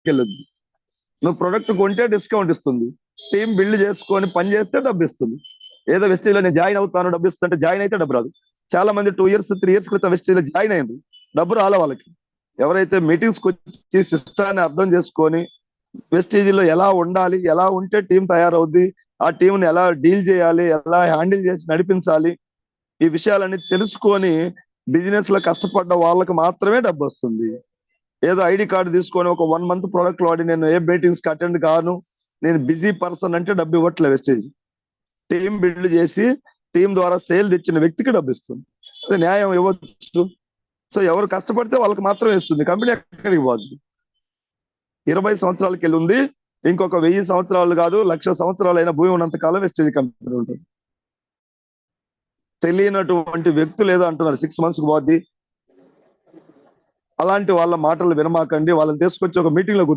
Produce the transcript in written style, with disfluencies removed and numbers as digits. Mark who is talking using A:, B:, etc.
A: వెళ్ళొద్దు. నువ్వు ప్రొడక్ట్ కొంటే డిస్కౌంట్ ఇస్తుంది, టీం బిల్డ్ చేసుకొని పని చేస్తే డబ్బు ఇస్తుంది. ఏదో వెస్టేజ్ లో నేను జాయిన్ అవుతాను డబ్బు ఇస్తుంటే జాయిన్ అయితే డబ్బు రాదు. చాలా మంది 2 years 3 years క్రితం వెస్టేజ్ లో జాయిన్ అయ్యారు, డబ్బు రాలే వాళ్ళకి. ఎవరైతే మీటింగ్స్ వచ్చి సిస్టాన్ని అర్థం చేసుకొని వెస్టేజ్ లో ఎలా ఉండాలి, ఎలా ఉంటే టీం తయారవుద్ది, ఆ టీంని ఎలా డీల్ చేయాలి, ఎలా హ్యాండిల్ చేసి నడిపించాలి, ఈ విషయాలన్నీ తెలుసుకొని బిజినెస్ లో కష్టపడ్డ వాళ్ళకి మాత్రమే డబ్బు వస్తుంది. ఏదో ఐడి కార్డు తీసుకొని ఒక 1 month ప్రోడక్ట్ వాడి నేను ఏ మీటింగ్స్ కి అటెండ్ కాను, నేను బిజీ పర్సన్ అంటే డబ్బు ఇవ్వట్లే వెస్టేజ్. టీం బిల్డ్ చేసి టీం ద్వారా సేల్ తెచ్చిన వ్యక్తికి డబ్బు ఇస్తుంది. అది న్యాయం ఇవ్వచ్చు. సో ఎవరు కష్టపడితే వాళ్ళకి మాత్రమే ఇస్తుంది, కంపెనీ ఎక్కడికి పోద్ది. 20 సంవత్సరాలకి వెళ్ళి ఉంది, ఇంకొక 1000 సంవత్సరాలు కాదు 1,00,000 సంవత్సరాలు అయినా భూమి ఉన్నంత కాలం వెస్టేజ్ కంపెనీ ఉంటుంది. తెలియనటువంటి వ్యక్తులు ఏదో అంటున్నారు 6 months కు పోద్ది, అలాంటి వాళ్ళ మాటలు వినమాకండి. వాళ్ళని తీసుకొచ్చి ఒక మీటింగ్ లో